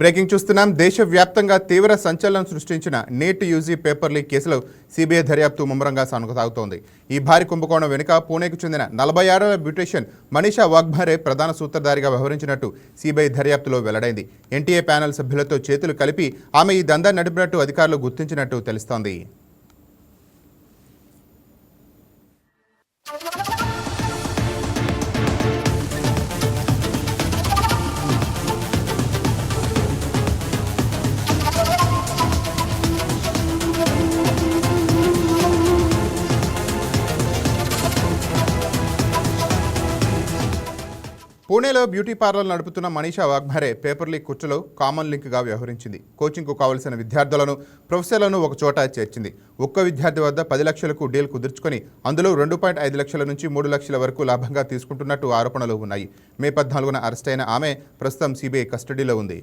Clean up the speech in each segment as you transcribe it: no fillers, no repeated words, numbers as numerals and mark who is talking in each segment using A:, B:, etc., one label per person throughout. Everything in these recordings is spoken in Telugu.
A: బ్రేకింగ్ చూస్తున్నాం. దేశవ్యాప్తంగా తీవ్ర సంచలనం సృష్టించిన నీట్ యూజీ పేపర్ లీక్ కేసులో సిబిఐ దర్యాప్తు ముమ్మరంగా సాగుతోంది. ఈ భారీ కుంభకోణం వెనుక పూణేకు చెందిన 46 బ్యూటీషియన్ మనీషా వాఘ్బారే ప్రధాన సూత్రధారిగా వ్యవహరించినట్టు సిబిఐ దర్యాప్తులో వెల్లడైంది. ఎన్టీఏ ప్యానెల్ సభ్యులతో చేతులు కలిపి ఆమె ఈ దందా నడిపినట్టు అధికారులు గుర్తించినట్టు తెలుస్తోంది. పూణేలో బ్యూటీ పార్లర్ నడుపుతున్న మనీషా వాఘ్బారే పేపర్ లీక్ కుట్రలో కామన్ లింక్గా వ్యవహరించింది. కోచింగ్కు కావలసిన విద్యార్థులను, ప్రొఫెసర్లను ఒక చోట చేర్చింది. ఒక్క విద్యార్థి వద్ద 10 లక్షలకు డీల్ కుదుర్చుకొని అందులో 2.5 లక్షల నుంచి 3 లక్షల వరకు లాభంగా తీసుకుంటున్నట్టు ఆరోపణలు ఉన్నాయి. మే 14న అరెస్ట్ అయిన ఆమె ప్రస్తుతం సిబిఐ కస్టడీలో ఉంది.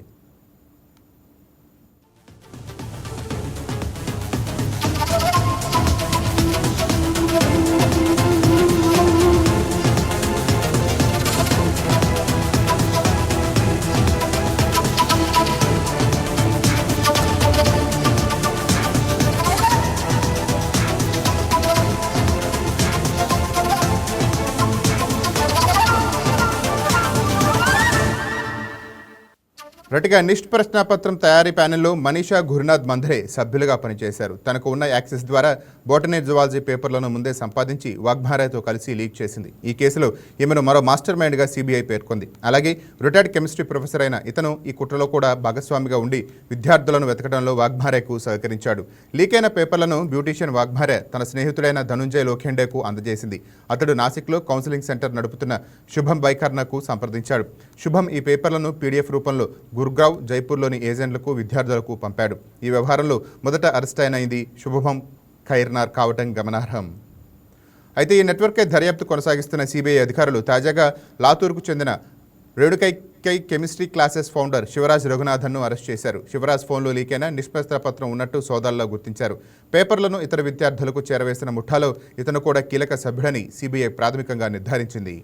A: రటిగా నిష్ట్ ప్రశ్నాపత్రం తయారీ ప్యానెల్లో మనీషా గురునాథ్ మంధరే సభ్యులుగా పనిచేశారు. తనకు ఉన్న యాక్సెస్ ద్వారా బోటనీ జువాలజీ పేపర్లను ముందే సంపాదించి వాఘ్బారేతో కలిసి లీక్ చేసింది. ఈ కేసులో ఈమెను మరో మాస్టర్ మైండ్గా సిబిఐ పేర్కొంది. అలాగే రిటైర్డ్ కెమిస్ట్రీ ప్రొఫెసర్ అయిన ఇతను ఈ కుట్రలో కూడా భాగస్వామిగా ఉండి విద్యార్థులను వెతకడంలో వాఘ్బారేకు సహకరించాడు. లీక్ అయిన పేపర్లను బ్యూటీషియన్ వాఘ్బారే తన స్నేహితుడైన ధనుంజయ్ లోఖండేకు అందజేసింది. అతడు నాసిక్లో కౌన్సిలింగ్ సెంటర్ నడుపుతున్న శుభం బైకర్నకు సంప్రదించాడు. శుభం ఈ పేపర్లను పీడిఎఫ్ రూపంలో గుర్గావ్, జైపూర్లోని ఏజెంట్లకు, విద్యార్థులకు పంపాడు. ఈ వ్యవహారంలో మొదట అరెస్ట్ అయిన ఇది శుభం ఖైర్నార్ కావటం గమనార్హం. అయితే ఈ నెట్వర్కే దర్యాప్తు కొనసాగిస్తున్న సిబిఐ అధికారులు తాజాగా లాతూర్కు చెందిన Renukai chemistry classes founder Shivraj రఘునాథన్ను అరెస్ట్ చేశారు. శివరాజ్ ఫోన్లో లీకైన నిష్పత్రపత్రం ఉన్నట్టు సోదాల్లో గుర్తించారు. పేపర్లను ఇతర విద్యార్థులకు చేరవేసిన ముఠాలో ఇతను కూడా కీలక సభ్యుడని సిబిఐ ప్రాథమికంగా నిర్ధారించింది.